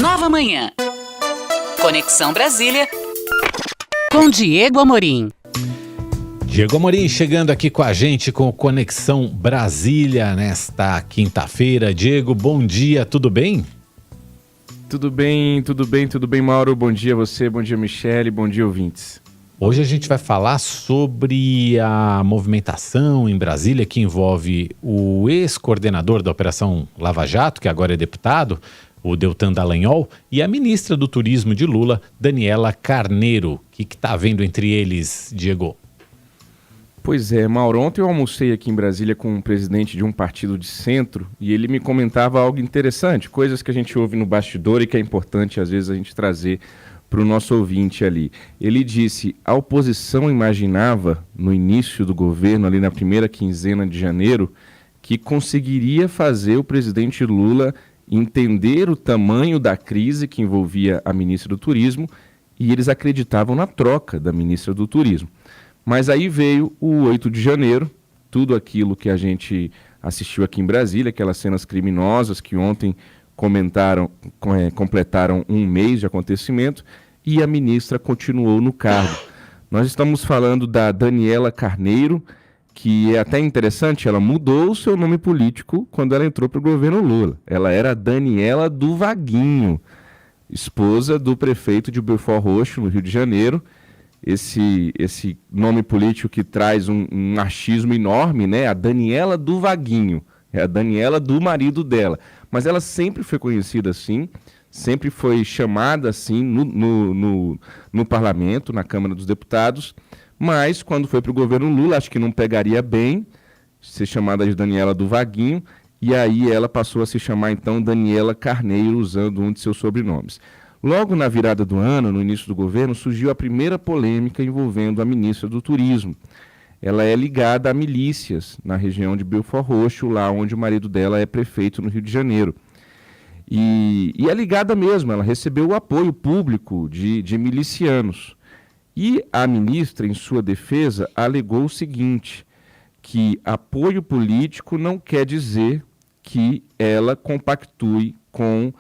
Nova Manhã. Conexão Brasília com Diego Amorim. Diego Amorim chegando aqui com a gente com o Conexão Brasília nesta quinta-feira. Diego, bom dia, tudo bem? Tudo bem, Mauro. Bom dia a você, bom dia, Michele, bom dia, ouvintes. Hoje a gente vai falar sobre a movimentação em Brasília que envolve o ex-coordenador da Operação Lava Jato, que agora é deputado, o Deltan Dallagnol, e a ministra do Turismo de Lula, Daniela Carneiro. O que está havendo entre eles, Diego? Pois é, Mauro, ontem eu almocei aqui em Brasília com um presidente de um partido de centro e ele me comentava algo interessante, coisas que a gente ouve no bastidor e que é importante às vezes a gente trazer para o nosso ouvinte ali. Ele disse, a oposição imaginava no início do governo, ali na primeira quinzena de janeiro, que conseguiria fazer o presidente Lula entender o tamanho da crise que envolvia a ministra do Turismo e eles acreditavam na troca da ministra do Turismo. Mas aí veio o 8 de janeiro, tudo aquilo que a gente assistiu aqui em Brasília, aquelas cenas criminosas que ontem completaram um mês de acontecimento, e a ministra continuou no cargo. Nós estamos falando da Daniela Carneiro, que é até interessante, ela mudou o seu nome político quando ela entrou para o governo Lula. Ela era Daniela do Vaguinho, esposa do prefeito de Belford Roxo, no Rio de Janeiro. Esse nome político que traz um machismo enorme, né? A Daniela do Vaguinho, é a Daniela do marido dela. Mas ela sempre foi conhecida assim, sempre foi chamada assim no parlamento, na Câmara dos Deputados, mas quando foi para o governo Lula, acho que não pegaria bem ser chamada de Daniela do Vaguinho, e aí ela passou a se chamar então Daniela Carneiro, usando um de seus sobrenomes. Logo na virada do ano, no início do governo, surgiu a primeira polêmica envolvendo a ministra do Turismo. Ela é ligada a milícias na região de Belford Roxo, lá onde o marido dela é prefeito no Rio de Janeiro. E é ligada mesmo, ela recebeu o apoio público de milicianos. E a ministra, em sua defesa, alegou o seguinte, que apoio político não quer dizer que ela compactue com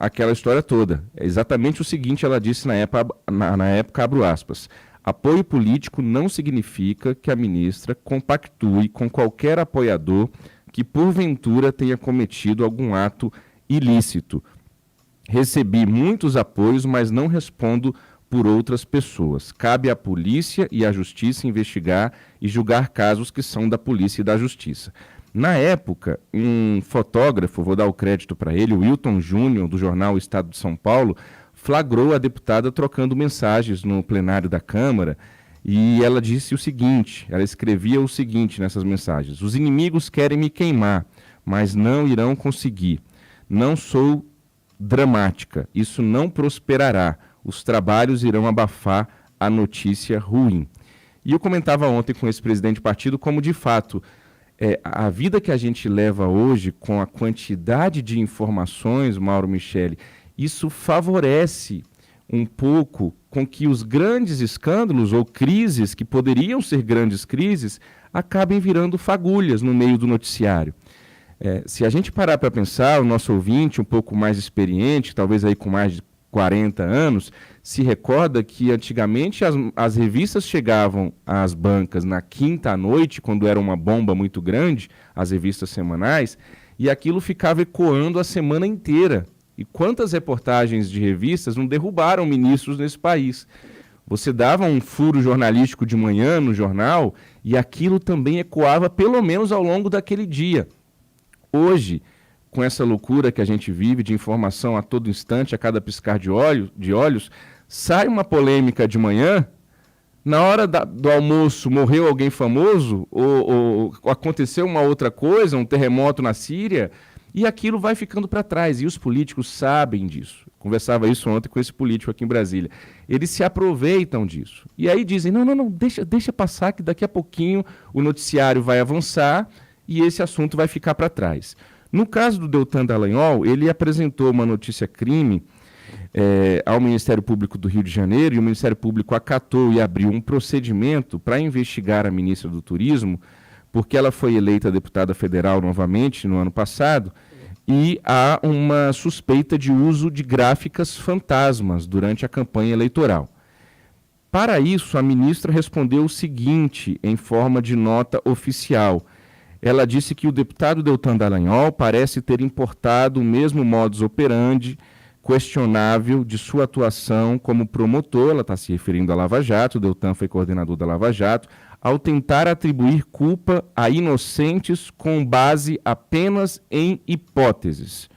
aquela história toda. É exatamente o seguinte, ela disse na época, abro aspas, apoio político não significa que a ministra compactue com qualquer apoiador que porventura tenha cometido algum ato ilícito. Recebi muitos apoios, mas não respondo por outras pessoas. Cabe à polícia e à justiça investigar e julgar casos que são da polícia e da justiça. Na época, um fotógrafo, vou dar o crédito para ele, o Wilton Júnior, do jornal Estado de São Paulo, flagrou a deputada trocando mensagens no plenário da Câmara e ela disse o seguinte, ela escrevia o seguinte nessas mensagens, os inimigos querem me queimar, mas não irão conseguir. Não sou dramática, isso não prosperará, os trabalhos irão abafar a notícia ruim. E eu comentava ontem com esse presidente de partido como, de fato, a vida que a gente leva hoje, com a quantidade de informações, Mauro, Michele, isso favorece um pouco com que os grandes escândalos ou crises, que poderiam ser grandes crises, acabem virando fagulhas no meio do noticiário. Se a gente parar para pensar, o nosso ouvinte um pouco mais experiente, talvez aí com mais de 40 anos, se recorda que antigamente as revistas chegavam às bancas na quinta à noite, quando era uma bomba muito grande, as revistas semanais, e aquilo ficava ecoando a semana inteira. E quantas reportagens de revistas não derrubaram ministros nesse país? Você dava um furo jornalístico de manhã no jornal e aquilo também ecoava pelo menos ao longo daquele dia. Hoje, com essa loucura que a gente vive de informação a todo instante, a cada piscar de olhos, sai uma polêmica de manhã, na hora do almoço morreu alguém famoso, ou aconteceu uma outra coisa, um terremoto na Síria, e aquilo vai ficando para trás, e os políticos sabem disso. Conversava isso ontem com esse político aqui em Brasília. Eles se aproveitam disso. E aí dizem, não, deixa passar que daqui a pouquinho o noticiário vai avançar e esse assunto vai ficar para trás. No caso do Deltan Dallagnol, ele apresentou uma notícia-crime ao Ministério Público do Rio de Janeiro, e o Ministério Público acatou e abriu um procedimento para investigar a ministra do Turismo, porque ela foi eleita deputada federal novamente no ano passado, e há uma suspeita de uso de gráficas fantasmas durante a campanha eleitoral. Para isso, a ministra respondeu o seguinte, em forma de nota oficial. Ela disse que o deputado Deltan Dallagnol parece ter importado o mesmo modus operandi questionável de sua atuação como promotor, ela está se referindo à Lava Jato, o Deltan foi coordenador da Lava Jato, ao tentar atribuir culpa a inocentes com base apenas em hipóteses.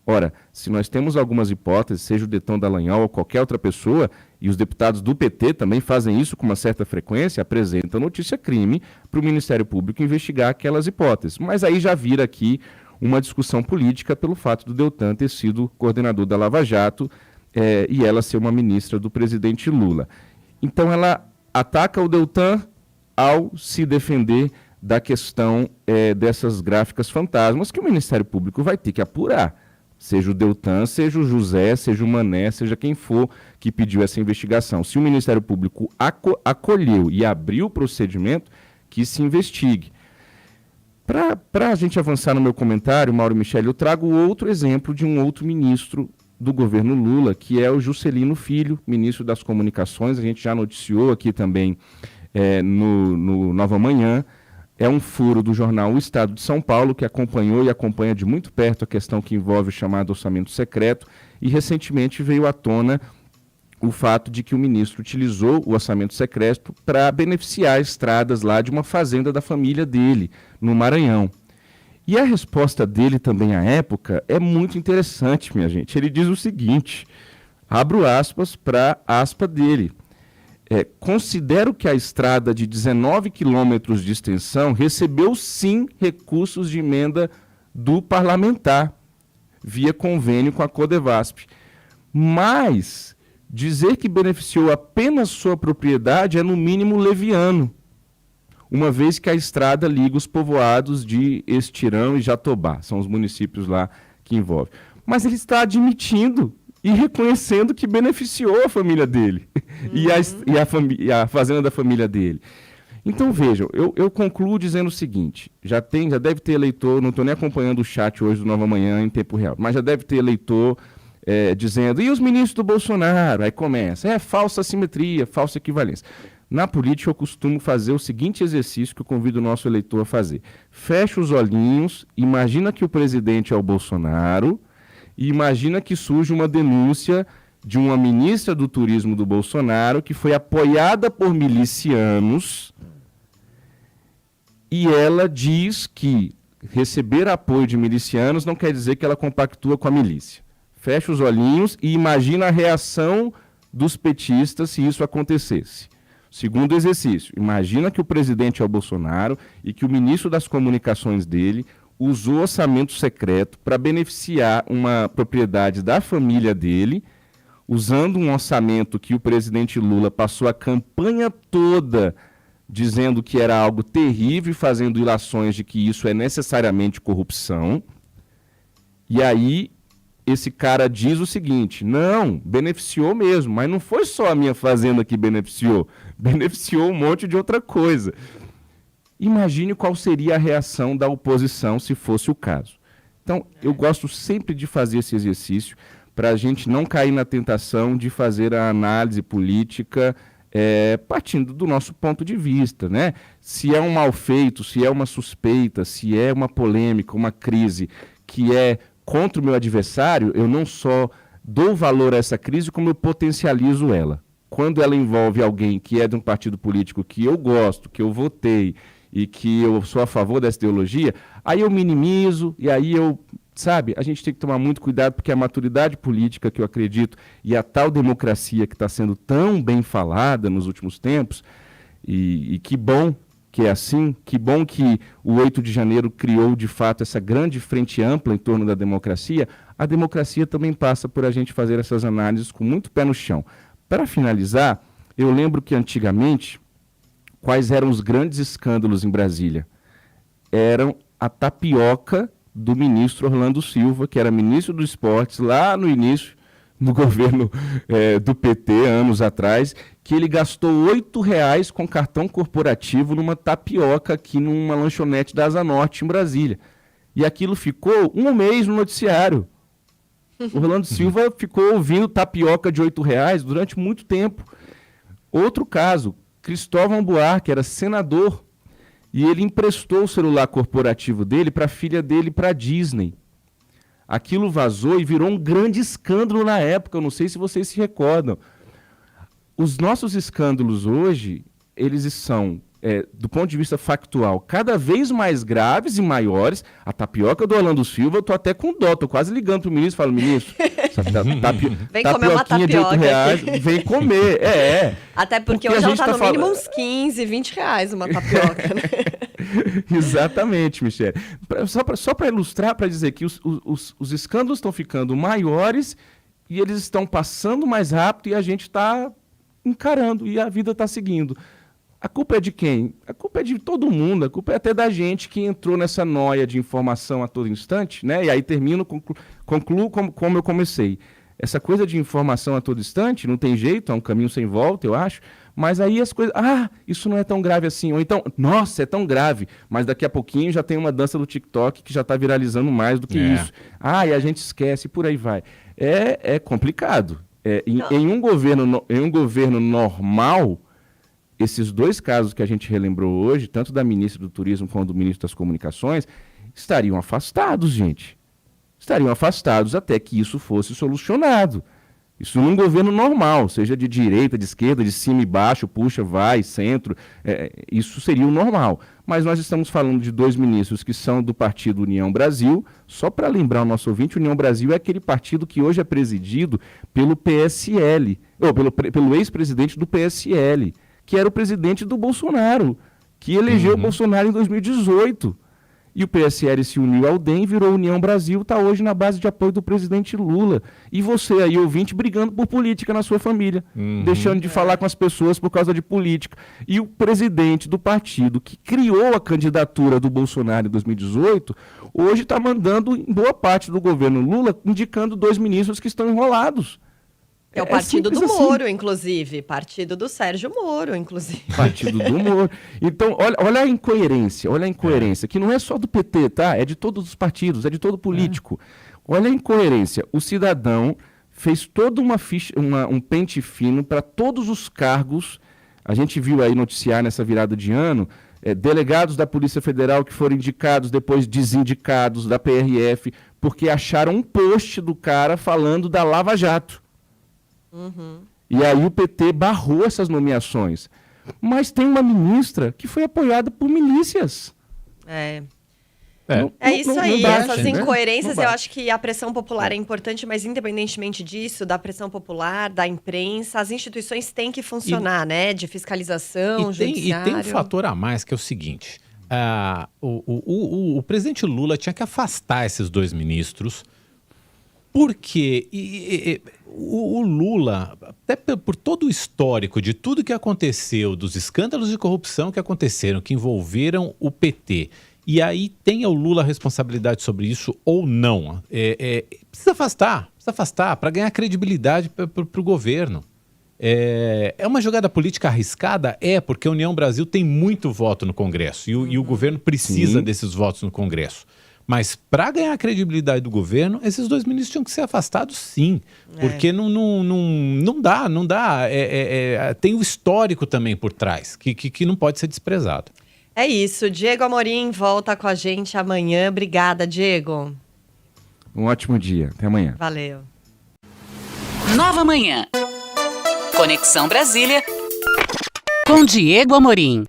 Ora, se nós temos algumas hipóteses, seja o Deltan Dallagnol ou qualquer outra pessoa, e os deputados do PT também fazem isso com uma certa frequência, apresentam notícia-crime para o Ministério Público investigar aquelas hipóteses. Mas aí já vira aqui uma discussão política pelo fato do Deltan ter sido coordenador da Lava Jato e ela ser uma ministra do presidente Lula. Então ela ataca o Deltan ao se defender da questão dessas gráficas fantasmas que o Ministério Público vai ter que apurar. Seja o Deltan, seja o José, seja o Mané, seja quem for que pediu essa investigação. Se o Ministério Público acolheu e abriu o procedimento, que se investigue. Para a gente avançar no meu comentário, Mauro Michel, eu trago outro exemplo de um outro ministro do governo Lula, que é o Juscelino Filho, ministro das Comunicações. A gente já noticiou aqui também no Nova Manhã. É um furo do jornal O Estado de São Paulo, que acompanhou e acompanha de muito perto a questão que envolve o chamado orçamento secreto, e recentemente veio à tona o fato de que o ministro utilizou o orçamento secreto para beneficiar estradas lá de uma fazenda da família dele, no Maranhão. E a resposta dele também à época é muito interessante, minha gente. Ele diz o seguinte, abro aspas para a aspa dele. Considero que a estrada de 19 quilômetros de extensão recebeu sim recursos de emenda do parlamentar, via convênio com a Codevasp. Mas dizer que beneficiou apenas sua propriedade é no mínimo leviano, uma vez que a estrada liga os povoados de Estirão e Jatobá, são os municípios lá que envolve. Mas ele está admitindo e reconhecendo que beneficiou a família dele e a fazenda da família dele. Então vejam, eu concluo dizendo o seguinte, já deve ter eleitor, não estou nem acompanhando o chat hoje do Nova Manhã em tempo real, mas já deve ter eleitor dizendo, e os ministros do Bolsonaro? Aí começa, falsa simetria, falsa equivalência. Na política eu costumo fazer o seguinte exercício que eu convido o nosso eleitor a fazer. Fecha os olhinhos, imagina que o presidente é o Bolsonaro, e imagina que surge uma denúncia de uma ministra do turismo do Bolsonaro que foi apoiada por milicianos e ela diz que receber apoio de milicianos não quer dizer que ela compactua com a milícia. Fecha os olhinhos e imagina a reação dos petistas se isso acontecesse. Segundo exercício, imagina que o presidente é o Bolsonaro e que o ministro das comunicações dele usou orçamento secreto para beneficiar uma propriedade da família dele, usando um orçamento que o presidente Lula passou a campanha toda dizendo que era algo terrível e fazendo ilações de que isso é necessariamente corrupção. E aí esse cara diz o seguinte, não, beneficiou mesmo, mas não foi só a minha fazenda que beneficiou um monte de outra coisa. Imagine qual seria a reação da oposição se fosse o caso. Então, eu gosto sempre de fazer esse exercício para a gente não cair na tentação de fazer a análise política partindo do nosso ponto de vista, né? Se é um mal feito, se é uma suspeita, se é uma polêmica, uma crise que é contra o meu adversário, eu não só dou valor a essa crise, como eu potencializo ela. Quando ela envolve alguém que é de um partido político que eu gosto, que eu votei, e que eu sou a favor dessa ideologia, aí eu minimizo, e aí a gente tem que tomar muito cuidado, porque a maturidade política que eu acredito, e a tal democracia que está sendo tão bem falada nos últimos tempos, e que bom que é assim, que bom que o 8 de janeiro criou, de fato, essa grande frente ampla em torno da democracia, a democracia também passa por a gente fazer essas análises com muito pé no chão. Para finalizar, eu lembro que antigamente, quais eram os grandes escândalos em Brasília? Eram a tapioca do ministro Orlando Silva, que era ministro dos esportes, lá no início do governo do PT, anos atrás, que ele gastou R$8 com cartão corporativo numa tapioca aqui numa lanchonete da Asa Norte, em Brasília. E aquilo ficou um mês no noticiário. O Rolando Silva ficou ouvindo tapioca de R$8 durante muito tempo. Outro caso, Cristóvão Buarque era senador e ele emprestou o celular corporativo dele para a filha dele para a Disney. Aquilo vazou e virou um grande escândalo na época, eu não sei se vocês se recordam. Os nossos escândalos hoje, eles são, do ponto de vista factual, cada vez mais graves e maiores. A tapioca do Orlando Silva, eu tô até com dó, tô quase ligando pro ministro, falo, ministro, vem comer uma tapioquinha de R$8, vem comer, Até porque hoje ela tá no mínimo uns 15, R$20 uma tapioca, né? Exatamente, Michele. Só para ilustrar, para dizer que os escândalos estão ficando maiores e eles estão passando mais rápido e a gente está encarando e a vida está seguindo. A culpa é de quem? A culpa é de todo mundo, a culpa é até da gente que entrou nessa noia de informação a todo instante, né? E aí concluo como eu comecei. Essa coisa de informação a todo instante, não tem jeito, é um caminho sem volta, eu acho, mas aí as coisas, isso não é tão grave assim, ou então, nossa, é tão grave, mas daqui a pouquinho já tem uma dança do TikTok que já está viralizando mais do que isso. E a gente esquece, e por aí vai. É complicado. Em um governo normal, esses dois casos que a gente relembrou hoje, tanto da ministra do Turismo quanto do ministro das Comunicações, estariam afastados, gente. Estariam afastados até que isso fosse solucionado. Isso num governo normal, seja de direita, de esquerda, de cima e baixo, puxa, vai, centro, isso seria o normal. Mas nós estamos falando de dois ministros que são do partido União Brasil. Só para lembrar o nosso ouvinte, União Brasil é aquele partido que hoje é presidido pelo PSL, ou pelo ex-presidente do PSL, que era o presidente do Bolsonaro, que elegeu o Bolsonaro em 2018. E o PSL se uniu ao DEM, virou União Brasil, está hoje na base de apoio do presidente Lula. E você aí, ouvinte, brigando por política na sua família, deixando de falar com as pessoas por causa de política. E o presidente do partido que criou a candidatura do Bolsonaro em 2018, hoje está mandando, em boa parte do governo Lula, indicando dois ministros que estão enrolados. É o partido do Moro, inclusive. Partido do Sérgio Moro, inclusive. Partido do Moro. Então, olha a incoerência, que não é só do PT, tá? É de todos os partidos, é de todo político. Olha a incoerência. O cidadão fez toda uma ficha, um pente fino para todos os cargos. A gente viu aí noticiar nessa virada de ano, delegados da Polícia Federal que foram indicados, depois desindicados da PRF, porque acharam um post do cara falando da Lava Jato. E aí o PT barrou essas nomeações. Mas tem uma ministra que foi apoiada por milícias. Isso aí, bate, essas né? incoerências, eu acho que a pressão popular é importante, mas independentemente disso, da pressão popular, da imprensa, as instituições têm que funcionar, né? De fiscalização, judiciário. E tem um fator a mais, que é o seguinte, o presidente Lula tinha que afastar esses dois ministros, porque o Lula, até por todo o histórico de tudo que aconteceu, dos escândalos de corrupção que aconteceram, que envolveram o PT, e aí tem o Lula responsabilidade sobre isso ou não? Precisa afastar para ganhar credibilidade para o governo. É uma jogada política arriscada? Porque a União Brasil tem muito voto no Congresso e o governo precisa desses votos no Congresso. Mas para ganhar a credibilidade do governo, esses dois ministros tinham que ser afastados, sim. Porque não dá. Tem o histórico também por trás, que não pode ser desprezado. É isso. Diego Amorim volta com a gente amanhã. Obrigada, Diego. Um ótimo dia. Até amanhã. Valeu. Nova Manhã. Conexão Brasília com Diego Amorim.